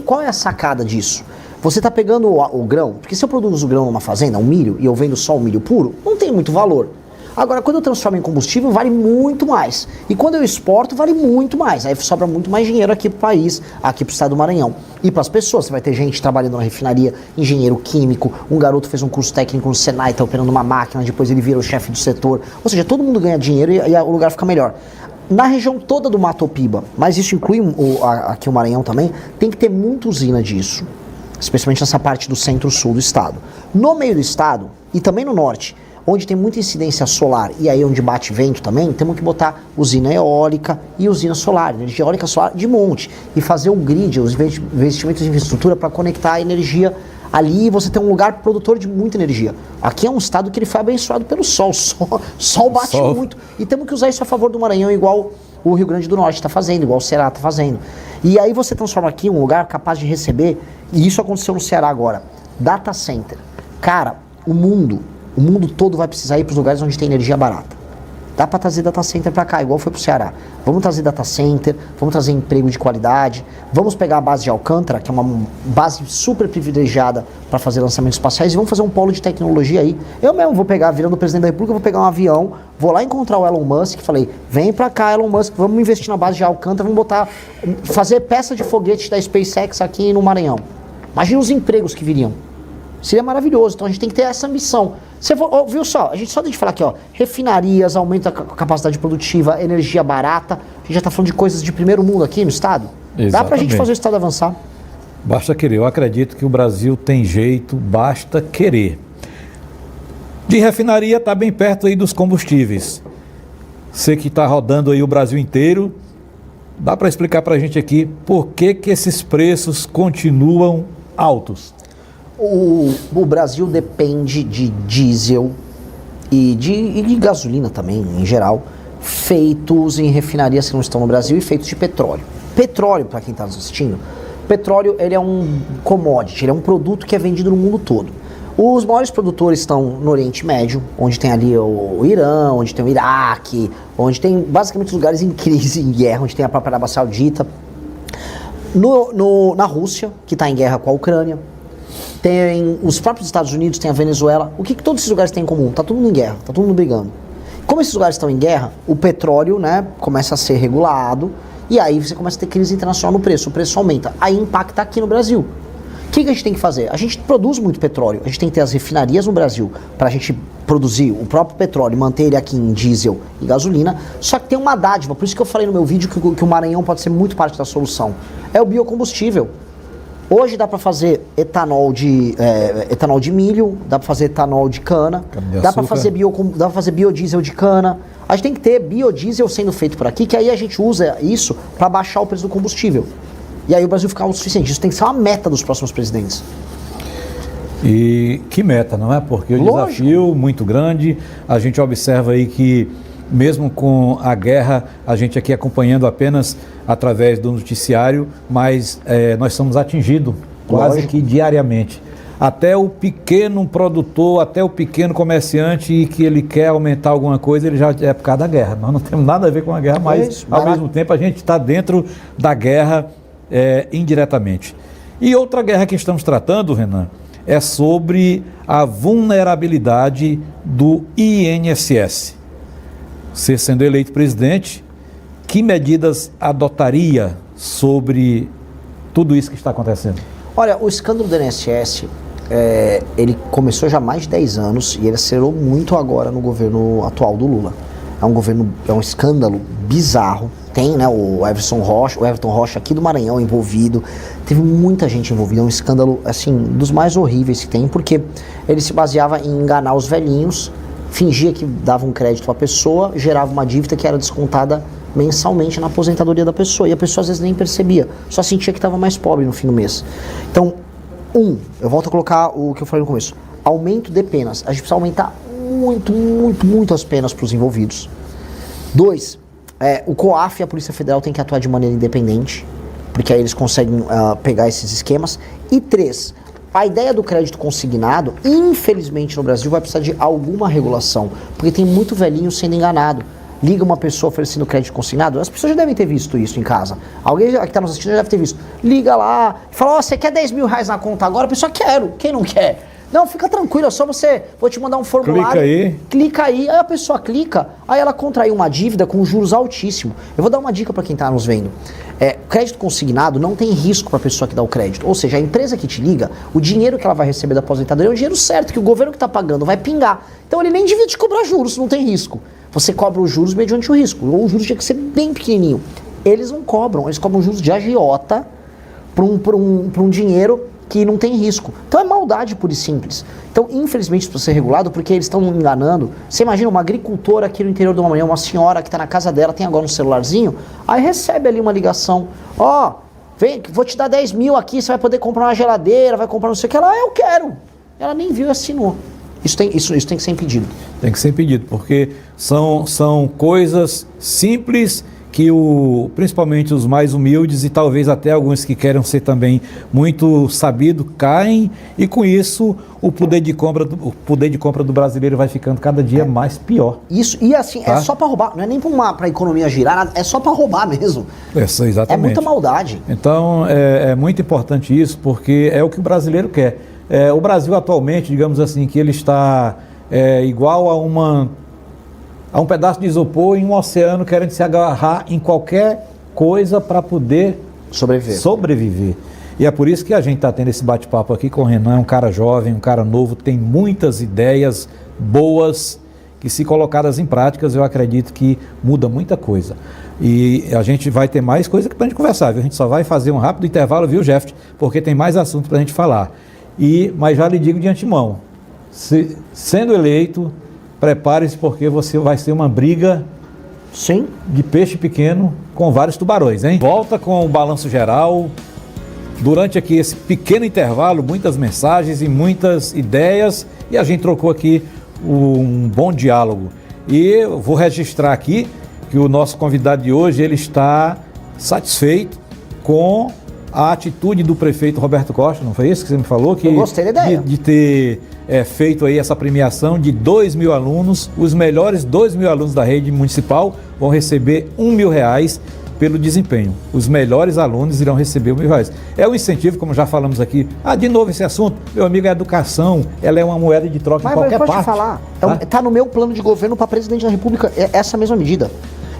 Qual é a sacada disso? Você está pegando o grão, porque se eu produzo o grão numa fazenda, um milho, e eu vendo só o milho puro, não tem muito valor. Agora, quando eu transformo em combustível, vale muito mais. E quando eu exporto, vale muito mais. Aí sobra muito mais dinheiro aqui para o país, aqui para o estado do Maranhão. E para as pessoas, você vai ter gente trabalhando na refinaria, engenheiro químico, um garoto fez um curso técnico no Senai, está operando uma máquina, depois ele vira o chefe do setor. Ou seja, todo mundo ganha dinheiro e o lugar fica melhor. Na região toda do Mato Piba, mas isso inclui aqui o Maranhão também, tem que ter muita usina disso. Especialmente nessa parte do centro-sul do estado. No meio do estado, e também no norte, onde tem muita incidência solar e aí onde bate vento também, temos que botar usina eólica e usina solar, energia eólica solar de monte, e fazer o grid, os investimentos em infraestrutura para conectar a energia ali e você tem um lugar produtor de muita energia. Aqui é um estado que ele foi abençoado pelo sol, o sol bate muito, e temos que usar isso a favor do Maranhão, igual o Rio Grande do Norte está fazendo, igual o Ceará está fazendo. E aí você transforma aqui um lugar capaz de receber, e isso aconteceu no Ceará agora, data center. Cara, o mundo todo vai precisar ir para os lugares onde tem energia barata. Dá para trazer data center para cá, igual foi para o Ceará. Vamos trazer data center, vamos trazer emprego de qualidade, vamos pegar a base de Alcântara, que é uma base super privilegiada para fazer lançamentos espaciais, e vamos fazer um polo de tecnologia aí. Eu mesmo vou pegar, virando o presidente da República, vou pegar um avião, vou lá encontrar o Elon Musk, falei, vem para cá, Elon Musk, vamos investir na base de Alcântara, vamos fazer peça de foguete da SpaceX aqui no Maranhão. Imagina os empregos que viriam. Seria maravilhoso, então a gente tem que ter essa ambição. Você viu só, a gente só tem de falar aqui, ó, refinarias, aumento da capacidade produtiva, energia barata, a gente já está falando de coisas de primeiro mundo aqui no estado. Exatamente. Dá pra gente fazer o estado avançar. Basta querer, eu acredito que o Brasil tem jeito, basta querer. De refinaria está bem perto aí dos combustíveis. Você que está rodando aí o Brasil inteiro, dá para explicar para a gente aqui por que esses preços continuam altos? o Brasil depende de diesel e de gasolina também, em geral, feitos em refinarias que não estão no Brasil e feitos de petróleo. Petróleo, para quem está nos assistindo, petróleo ele é um commodity, ele é um produto que é vendido no mundo todo. Os maiores produtores estão no Oriente Médio, onde tem ali o Irã, onde tem o Iraque, onde tem basicamente lugares em crise, em guerra, onde tem a própria Arábia Saudita. Na Rússia, que está em guerra com a Ucrânia. Tem os próprios Estados Unidos, tem a Venezuela. O que todos esses lugares têm em comum? Tá todo mundo em guerra, tá todo mundo brigando. Como esses lugares estão em guerra, o petróleo, né, começa a ser regulado e aí você começa a ter crise internacional no preço, o preço aumenta. Aí impacta aqui no Brasil. O que a gente tem que fazer? A gente produz muito petróleo, a gente tem que ter as refinarias no Brasil para a gente produzir o próprio petróleo e manter ele aqui em diesel e gasolina, só que tem uma dádiva, por isso que eu falei no meu vídeo que o Maranhão pode ser muito parte da solução. É o biocombustível. Hoje dá para fazer etanol de milho, dá para fazer etanol de cana, dá para fazer biodiesel de cana. A gente tem que ter biodiesel sendo feito por aqui, que aí a gente usa isso para baixar o preço do combustível. E aí o Brasil fica autossuficiente. Isso tem que ser uma meta dos próximos presidentes. E que meta, não é? Porque o desafio muito grande, a gente observa aí que mesmo com a guerra, a gente aqui acompanhando apenas através do noticiário, mas nós somos atingidos quase que diariamente. Até o pequeno produtor, até o pequeno comerciante que ele quer aumentar alguma coisa, ele já é por causa da guerra. Nós não temos nada a ver com a guerra, mas ao mesmo tempo a gente está dentro da guerra indiretamente. E outra guerra que estamos tratando, Renan, é sobre a vulnerabilidade do INSS. Você sendo eleito presidente, que medidas adotaria sobre tudo isso que está acontecendo? Olha, o escândalo do INSS, ele começou já há mais de 10 anos e ele acelerou muito agora no governo atual do Lula. É um escândalo bizarro. Tem, né, o Everton Rocha aqui do Maranhão envolvido. Teve muita gente envolvida. É um escândalo, assim, dos mais horríveis que tem, porque ele se baseava em enganar os velhinhos, fingia que dava um crédito para a pessoa, gerava uma dívida que era descontada mensalmente na aposentadoria da pessoa. E a pessoa às vezes nem percebia, só sentia que estava mais pobre no fim do mês. Então, eu volto a colocar o que eu falei no começo. Aumento de penas. A gente precisa aumentar muito as penas para os envolvidos. 2, o COAF e a Polícia Federal têm que atuar de maneira independente, porque aí eles conseguem pegar esses esquemas. E 3, a ideia do crédito consignado, infelizmente no Brasil, vai precisar de alguma regulação, porque tem muito velhinho sendo enganado. Liga uma pessoa oferecendo crédito consignado, as pessoas já devem ter visto isso em casa. Alguém que está nos assistindo já deve ter visto. Liga lá, fala, você quer 10 mil reais na conta agora? A pessoa, quero, quem não quer? Não, fica tranquilo, é só vou te mandar um formulário. Clica aí, aí a pessoa clica, aí ela contrai uma dívida com juros altíssimos. Eu vou dar uma dica para quem está nos vendo. Crédito consignado não tem risco para a pessoa que dá o crédito. Ou seja, a empresa que te liga, o dinheiro que ela vai receber da aposentadoria é o dinheiro certo, que o governo que está pagando vai pingar. Então ele nem devia te cobrar juros, não tem risco. Você cobra os juros mediante o risco, ou o juros tinha que ser bem pequenininho. Eles não cobram, eles cobram juros de agiota para um dinheiro que não tem risco. Então é maldade pura e simples. Então, infelizmente, isso precisa ser regulado porque eles estão enganando. Você imagina uma agricultora aqui no interior do Maranhão, uma senhora que está na casa dela, tem agora um celularzinho, aí recebe ali uma ligação. Vem, vou te dar 10 mil aqui, você vai poder comprar uma geladeira, vai comprar não sei o que. Ela, eu quero. Ela nem viu e assinou. Isso tem que ser impedido. Tem que ser impedido, porque são coisas simples que principalmente os mais humildes e talvez até alguns que querem ser também muito sabidos caem, e com isso o poder de compra do brasileiro vai ficando cada dia mais pior. Isso, e assim, tá? É só para roubar, não é nem para a economia girar, é só para roubar mesmo. Exatamente. É muita maldade. Então é muito importante isso, porque é o que o brasileiro quer. O Brasil atualmente, digamos assim, que ele está igual a um pedaço de isopor em um oceano, querendo se agarrar em qualquer coisa para poder sobreviver. E é por isso que a gente está tendo esse bate-papo aqui com o Renan, um cara jovem, um cara novo, tem muitas ideias boas que, se colocadas em práticas, eu acredito que muda muita coisa. E a gente vai ter mais coisa para a gente conversar, viu? A gente só vai fazer um rápido intervalo, viu, Jeff? Porque tem mais assunto para a gente falar. Mas já lhe digo de antemão, sendo eleito, prepare-se, porque você vai ser uma briga, sim, de peixe pequeno com vários tubarões, hein? Volta com o Balanço Geral durante aqui esse pequeno intervalo, muitas mensagens e muitas ideias, e a gente trocou aqui um bom diálogo. E eu vou registrar aqui que o nosso convidado de hoje, ele está satisfeito com a atitude do prefeito Roberto Costa, não foi isso que você me falou? Que eu gostei da ideia. De ter feito aí essa premiação de 2.000 alunos, os melhores 2.000 alunos da rede municipal vão receber R$1.000 pelo desempenho. Os melhores alunos irão receber R$1.000. É um incentivo, como já falamos aqui. De novo esse assunto, meu amigo, a educação, ela é uma moeda de troca em qualquer parte. Mas pode falar, está no meu plano de governo para presidente da República, essa mesma medida.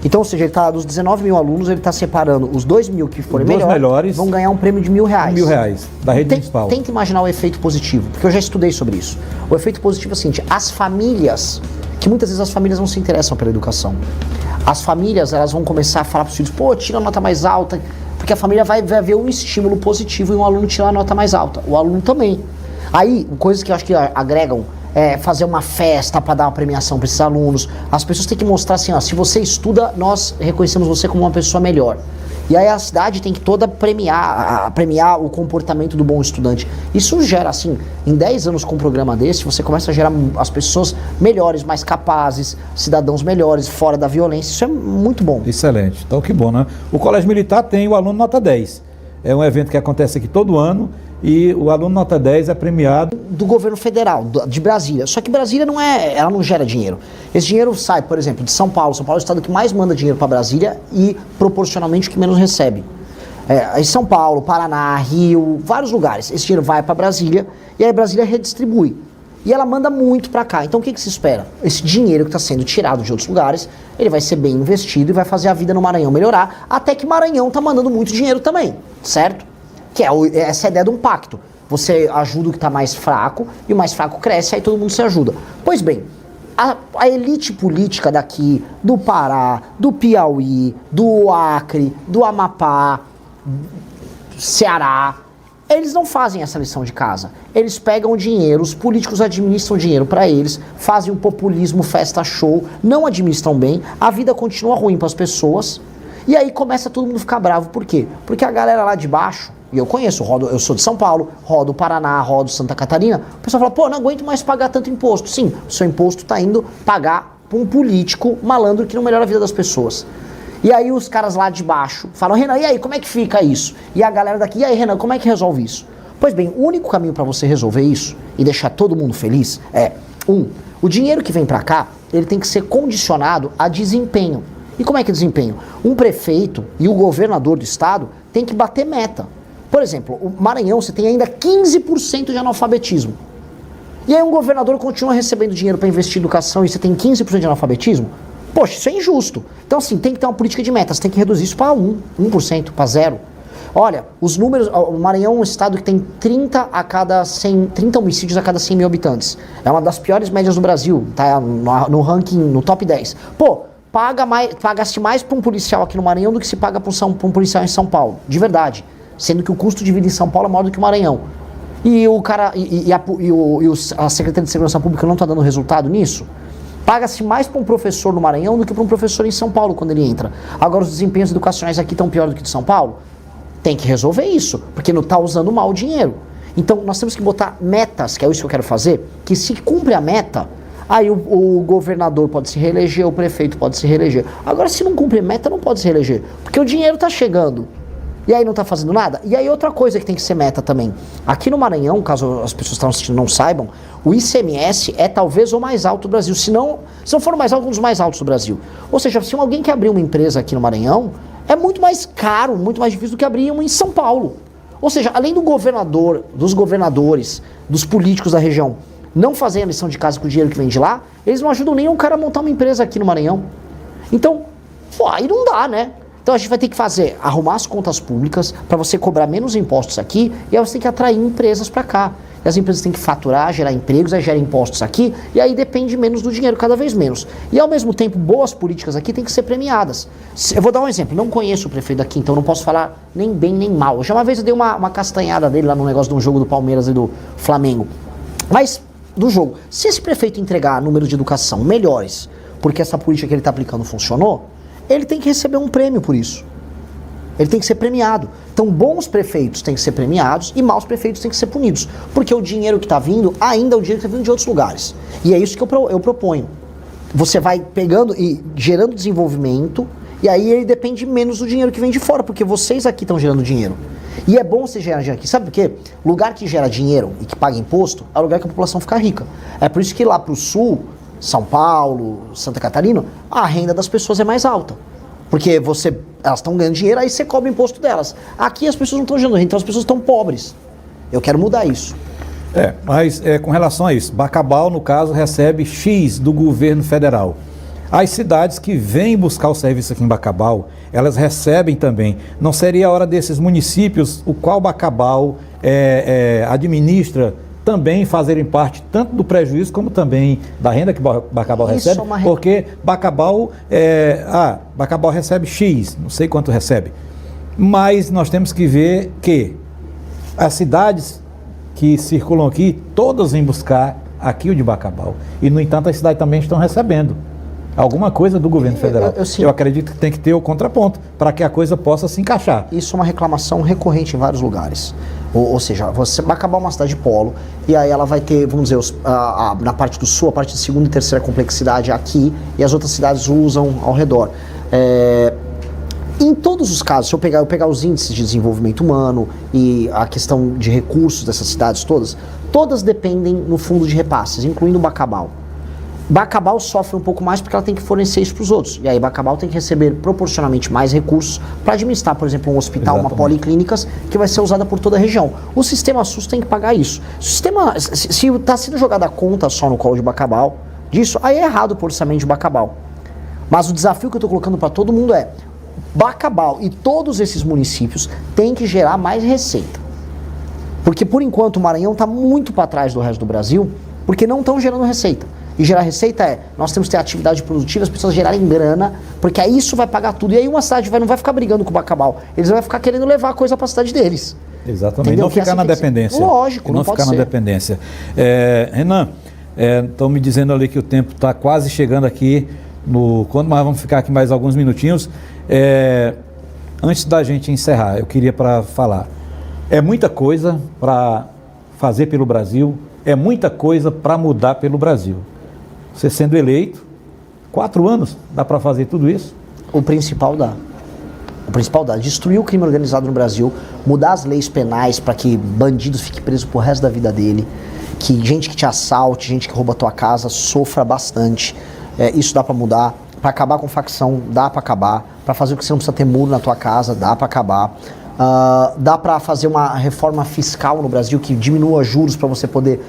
Então, ou seja, ele tá, dos 19 mil alunos, ele está separando os 2.000 que forem melhores, vão ganhar um prêmio de R$1.000. R$1.000 da rede municipal. Tenta imaginar o efeito positivo, porque eu já estudei sobre isso. O efeito positivo é o seguinte: as famílias, que muitas vezes as famílias não se interessam pela educação, as famílias, elas vão começar a falar para os filhos, pô, tira a nota mais alta, porque a família vai ver um estímulo positivo em um aluno tirar a nota mais alta, o aluno também. Aí, coisas que eu acho que agregam, fazer uma festa para dar uma premiação para esses alunos. As pessoas têm que mostrar assim, ó, se você estuda, nós reconhecemos você como uma pessoa melhor. E aí a cidade tem que toda premiar o comportamento do bom estudante. Isso gera, assim, em 10 anos com um programa desse, você começa a gerar as pessoas melhores, mais capazes, cidadãos melhores, fora da violência. Isso é muito bom. Excelente. Então, que bom, né? O Colégio Militar tem o aluno nota 10. É um evento que acontece aqui todo ano. E o aluno nota 10 é premiado do governo federal, de Brasília. Só que Brasília ela não gera dinheiro. Esse dinheiro sai, por exemplo, de São Paulo. São Paulo é o estado que mais manda dinheiro para Brasília e proporcionalmente o que menos recebe. Em São Paulo, Paraná, Rio, vários lugares. Esse dinheiro vai para Brasília e aí Brasília redistribui. E ela manda muito para cá. Então o que se espera? Esse dinheiro que está sendo tirado de outros lugares, ele vai ser bem investido e vai fazer a vida no Maranhão melhorar, até que Maranhão está mandando muito dinheiro também, certo? Que essa é a ideia de um pacto. Você ajuda o que está mais fraco, e o mais fraco cresce, aí todo mundo se ajuda. Pois bem, a elite política daqui, do Pará, do Piauí, do Acre, do Amapá, Ceará, eles não fazem essa lição de casa. Eles pegam dinheiro, os políticos administram dinheiro para eles, fazem um populismo, festa show, não administram bem, a vida continua ruim para as pessoas, e aí começa todo mundo a ficar bravo. Por quê? Porque a galera lá de baixo, e eu conheço, eu sou de São Paulo, rodo Paraná, rodo Santa Catarina, o pessoal fala, pô, não aguento mais pagar tanto imposto. Sim, o seu imposto está indo pagar para um político malandro que não melhora a vida das pessoas. E aí os caras lá de baixo falam, Renan, e aí, como é que fica isso? E a galera daqui, e aí, Renan, como é que resolve isso? Pois bem, o único caminho para você resolver isso e deixar todo mundo feliz é, o dinheiro que vem para cá, ele tem que ser condicionado a desempenho. E como é que é desempenho? Um prefeito e o governador do estado tem que bater meta. Por exemplo, o Maranhão, você tem ainda 15% de analfabetismo. E aí um governador continua recebendo dinheiro para investir em educação e você tem 15% de analfabetismo? Poxa, isso é injusto. Então, assim, tem que ter uma política de metas, tem que reduzir isso para 1%, para 0%. Olha, os números, o Maranhão é um estado que tem 30 homicídios a cada 100 mil habitantes. É uma das piores médias do Brasil, tá no ranking, no top 10. Pô, paga-se mais para um policial aqui no Maranhão do que se paga para um policial em São Paulo, de verdade. Sendo que o custo de vida em São Paulo é maior do que o Maranhão. E o cara a Secretaria de Segurança Pública não está dando resultado nisso? Paga-se mais para um professor no Maranhão do que para um professor em São Paulo quando ele entra. Agora os desempenhos educacionais aqui estão pior do que de São Paulo? Tem que resolver isso, porque não está usando mal o dinheiro. Então nós temos que botar metas, que é isso que eu quero fazer, que se cumpre a meta, aí o governador pode se reeleger, o prefeito pode se reeleger. Agora se não cumpre meta, não pode se reeleger, porque o dinheiro está chegando. E aí não está fazendo nada? E aí outra coisa que tem que ser meta também. Aqui no Maranhão, caso as pessoas que estão assistindo não saibam, o ICMS é talvez o mais alto do Brasil. Se não for o mais alto, um dos mais altos do Brasil. Ou seja, se alguém quer abrir uma empresa aqui no Maranhão, é muito mais caro, muito mais difícil do que abrir uma em São Paulo. Ou seja, além do governador, dos governadores, dos políticos da região não fazerem a lição de casa com o dinheiro que vem de lá, eles não ajudam nem o cara a montar uma empresa aqui no Maranhão. Então, pô, aí não dá, né? Então a gente vai ter que arrumar as contas públicas para você cobrar menos impostos aqui e aí você tem que atrair empresas para cá. E as empresas têm que faturar, gerar empregos, aí gera impostos aqui e aí depende menos do dinheiro, cada vez menos. E ao mesmo tempo, boas políticas aqui têm que ser premiadas. Eu vou dar um exemplo, não conheço o prefeito aqui, então não posso falar nem bem nem mal. Já uma vez eu dei uma castanhada dele lá no negócio de um jogo do Palmeiras e do Flamengo. Mas, do jogo, se esse prefeito entregar números de educação melhores, porque essa política que ele está aplicando funcionou, ele tem que receber um prêmio por isso. Ele tem que ser premiado. Então, bons prefeitos têm que ser premiados e maus prefeitos têm que ser punidos. Porque o dinheiro que está vindo ainda é o dinheiro que está vindo de outros lugares. E é isso que eu proponho. Você vai pegando e gerando desenvolvimento, e aí ele depende menos do dinheiro que vem de fora, porque vocês aqui estão gerando dinheiro. E é bom você gerar dinheiro aqui. Sabe por quê? Lugar que gera dinheiro e que paga imposto é o lugar que a população fica rica. É por isso que lá para o sul, São Paulo, Santa Catarina, a renda das pessoas é mais alta. Porque elas estão ganhando dinheiro, aí você cobra o imposto delas. Aqui as pessoas não estão gerando renda, então as pessoas estão pobres. Eu quero mudar isso. Mas com relação a isso, Bacabal, no caso, recebe X do governo federal. As cidades que vêm buscar o serviço aqui em Bacabal, elas recebem também. Não seria a hora desses municípios, o qual Bacabal administra, também fazerem parte tanto do prejuízo como também da renda que Bacabal recebe? Porque Bacabal recebe X, não sei quanto recebe. Mas nós temos que ver que as cidades que circulam aqui, todas vêm buscar aqui o de Bacabal. E, no entanto, as cidades também estão recebendo alguma coisa do governo federal. Eu acredito que tem que ter o contraponto para que a coisa possa se encaixar. Isso é uma reclamação recorrente em vários lugares. Ou seja, você vai acabar uma cidade polo e aí ela vai ter, vamos dizer, na parte do sul, a parte de segunda e terceira complexidade aqui e as outras cidades usam ao redor. Em todos os casos, se eu pegar os índices de desenvolvimento humano e a questão de recursos dessas cidades todas dependem no fundo de repasses, incluindo Bacabal. Bacabal sofre um pouco mais porque ela tem que fornecer isso para os outros. E aí Bacabal tem que receber proporcionalmente mais recursos para administrar, por exemplo, um hospital, uma policlínicas que vai ser usada por toda a região. O sistema SUS tem que pagar isso. Se está sendo jogada a conta só no colo de Bacabal, disso, aí é errado o orçamento de Bacabal. Mas o desafio que eu estou colocando para todo mundo é Bacabal e todos esses municípios têm que gerar mais receita. Porque por enquanto o Maranhão está muito para trás do resto do Brasil, porque não estão gerando receita. E gerar receita nós temos que ter atividade produtiva, as pessoas gerarem grana, porque aí isso vai pagar tudo. E aí uma cidade não vai ficar brigando com o Bacabal, eles vão ficar querendo levar a coisa para a cidade deles. Exatamente, entendeu? Não ficar na dependência. Lógico, não pode ser. Não ficar na dependência. Renan, estão me dizendo ali que o tempo está quase chegando aqui, quando nós vamos ficar aqui mais alguns minutinhos. Antes da gente encerrar, eu queria falar, é muita coisa para fazer pelo Brasil, é muita coisa para mudar pelo Brasil. Você sendo eleito, 4 anos, dá para fazer tudo isso? O principal dá. Destruir o crime organizado no Brasil, mudar as leis penais para que bandidos fiquem presos pro resto da vida dele, que gente que te assalte, gente que rouba a tua casa, sofra bastante. Isso dá para mudar. Para acabar com facção, dá para acabar. Para fazer o que você não precisa ter muro na tua casa, dá para acabar. Dá para fazer uma reforma fiscal no Brasil que diminua juros para você poder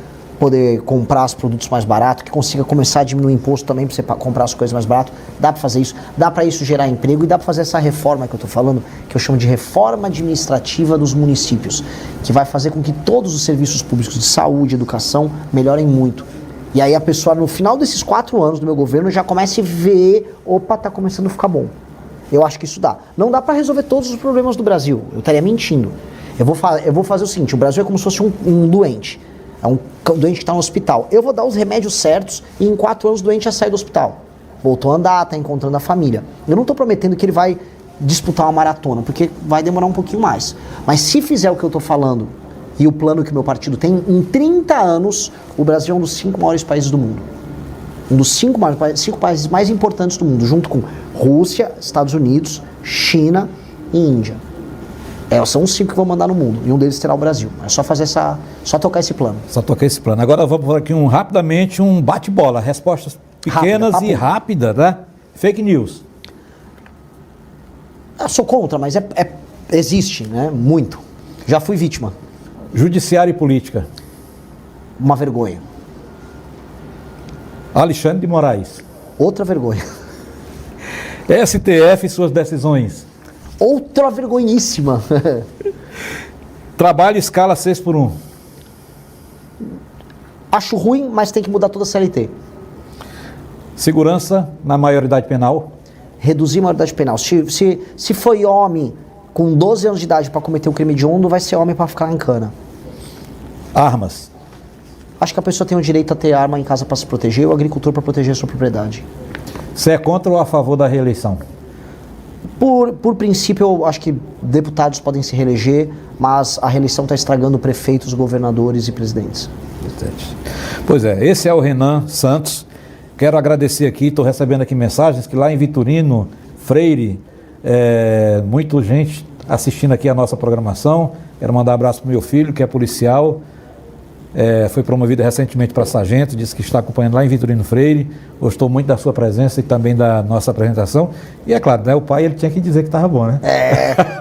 comprar os produtos mais baratos, que consiga começar a diminuir o imposto também para você comprar as coisas mais baratas. Dá para fazer isso, dá para isso gerar emprego e dá para fazer essa reforma que eu estou falando, que eu chamo de reforma administrativa dos municípios, que vai fazer com que todos os serviços públicos de saúde, educação melhorem muito. E aí a pessoa, no final desses 4 anos do meu governo, já comece a ver, opa, tá começando a ficar bom. Eu acho que isso dá. Não dá para resolver todos os problemas do Brasil, eu estaria mentindo. Eu vou fazer o seguinte, o Brasil é como se fosse um doente. É um doente que está no hospital. Eu vou dar os remédios certos e em 4 anos o doente já sai do hospital. Voltou a andar, está encontrando a família. Eu não estou prometendo que ele vai disputar uma maratona, porque vai demorar um pouquinho mais. Mas se fizer o que eu estou falando e o plano que o meu partido tem, em 30 anos o Brasil é um dos 5 maiores países do mundo. Um dos 5 países mais importantes do mundo, junto com Rússia, Estados Unidos, China e Índia. São os 5 que vão mandar no mundo, e um deles terá o Brasil. É só tocar esse plano. Agora vamos por aqui rapidamente um bate-bola, respostas pequenas e rápidas, né? Fake news. Eu sou contra, mas existe, né? Muito. Já fui vítima. Judiciário e política. Uma vergonha. Alexandre de Moraes. Outra vergonha. STF e suas decisões. Outra vergonhíssima. Trabalho escala 6x1. Acho ruim, mas tem que mudar toda a CLT. Segurança na maioridade penal. Reduzir a maioridade penal. Se foi homem com 12 anos de idade para cometer um crime hediondo, vai ser homem para ficar em cana. Armas. Acho que a pessoa tem o direito a ter arma em casa para se proteger e o agricultor para proteger a sua propriedade. Você é contra ou a favor da reeleição? Por princípio, eu acho que deputados podem se reeleger, mas a reeleição está estragando prefeitos, governadores e presidentes. Pois é, esse é o Renan Santos. Quero agradecer aqui, estou recebendo aqui mensagens que lá em Vitorino Freire, muita gente assistindo aqui a nossa programação. Quero mandar um abraço para o meu filho, que é policial. Foi promovido recentemente para sargento, disse que está acompanhando lá em Vitorino Freire, gostou muito da sua presença e também da nossa apresentação. E é claro, né, o pai ele tinha que dizer que estava bom, né?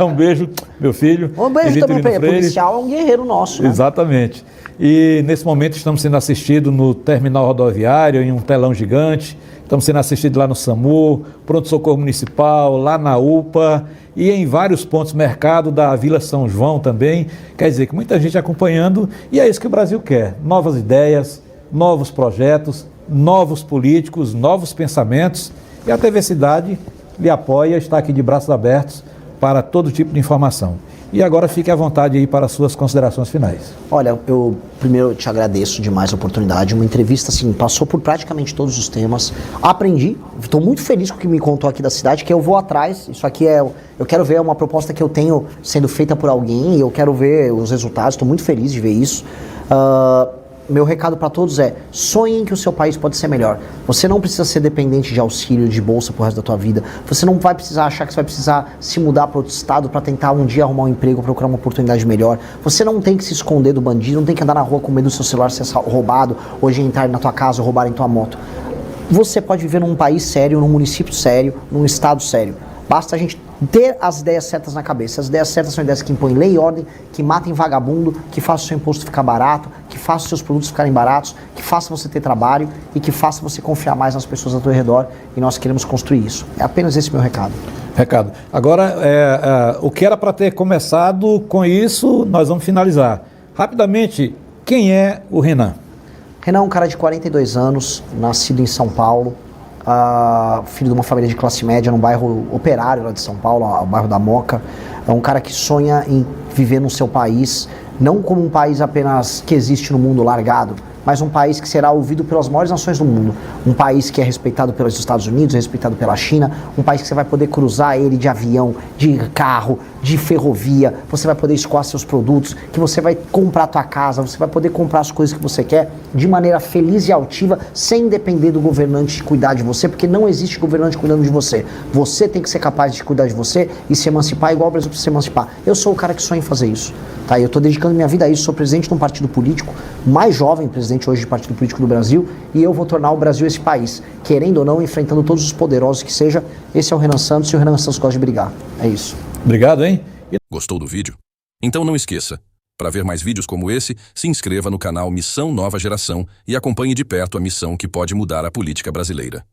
Um beijo, meu filho. Um beijo também para ele. Policial é um guerreiro nosso, né? Exatamente. E nesse momento estamos sendo assistidos no terminal rodoviário, em um telão gigante. Estamos sendo assistidos lá no SAMU, Pronto-Socorro Municipal, lá na UPA e em vários pontos, mercado da Vila São João também. Quer dizer que muita gente acompanhando e é isso que o Brasil quer. Novas ideias, novos projetos, novos políticos, novos pensamentos. E a TV Cidade lhe apoia, está aqui de braços abertos para todo tipo de informação. E agora fique à vontade aí para as suas considerações finais. Olha, eu primeiro te agradeço demais a oportunidade. Uma entrevista assim, passou por praticamente todos os temas. Aprendi, estou muito feliz com o que me contou aqui da cidade, que eu vou atrás. Isso aqui eu quero ver, é uma proposta que eu tenho sendo feita por alguém e eu quero ver os resultados. Estou muito feliz de ver isso. Meu recado para todos é: sonhem que o seu país pode ser melhor. Você não precisa ser dependente de auxílio, de bolsa pro resto da tua vida. Você não vai precisar achar que você vai precisar se mudar para outro estado para tentar um dia arrumar um emprego, procurar uma oportunidade melhor. Você não tem que se esconder do bandido, não tem que andar na rua com medo do seu celular ser roubado, hoje entrar na tua casa ou roubarem tua moto. Você pode viver num país sério, num município sério, num estado sério. Basta a gente ter as ideias certas na cabeça. As ideias certas são ideias que impõem lei e ordem, que matem vagabundo, que façam o seu imposto ficar barato, que façam os seus produtos ficarem baratos, que façam você ter trabalho e que façam você confiar mais nas pessoas ao teu redor, e nós queremos construir isso. É apenas esse meu recado. Agora, o que era para ter começado com isso, nós vamos finalizar. Rapidamente, quem é o Renan? Renan é um cara de 42 anos, nascido em São Paulo, filho de uma família de classe média num bairro operário lá de São Paulo, o bairro da Moca. É um cara que sonha em viver no seu país, não como um país apenas que existe no mundo largado, mas um país que será ouvido pelas maiores nações do mundo. Um país que é respeitado pelos Estados Unidos, respeitado pela China, um país que você vai poder cruzar ele de avião, de carro, de ferrovia, você vai poder escoar seus produtos, que você vai comprar a tua casa, você vai poder comprar as coisas que você quer de maneira feliz e altiva, sem depender do governante cuidar de você, porque não existe governante cuidando de você. Você tem que ser capaz de cuidar de você e se emancipar igual o Brasil precisa se emancipar. Eu sou o cara que sonha em fazer isso. Tá? Eu estou dedicando minha vida a isso, sou presidente de um partido político, mais jovem presidente hoje de partido político do Brasil, e eu vou tornar o Brasil esse país, querendo ou não, enfrentando todos os poderosos que seja. Esse é o Renan Santos, e o Renan Santos gosta de brigar. É isso. Obrigado, hein? Gostou do vídeo? Então não esqueça, para ver mais vídeos como esse, se inscreva no canal Missão Nova Geração e acompanhe de perto a missão que pode mudar a política brasileira.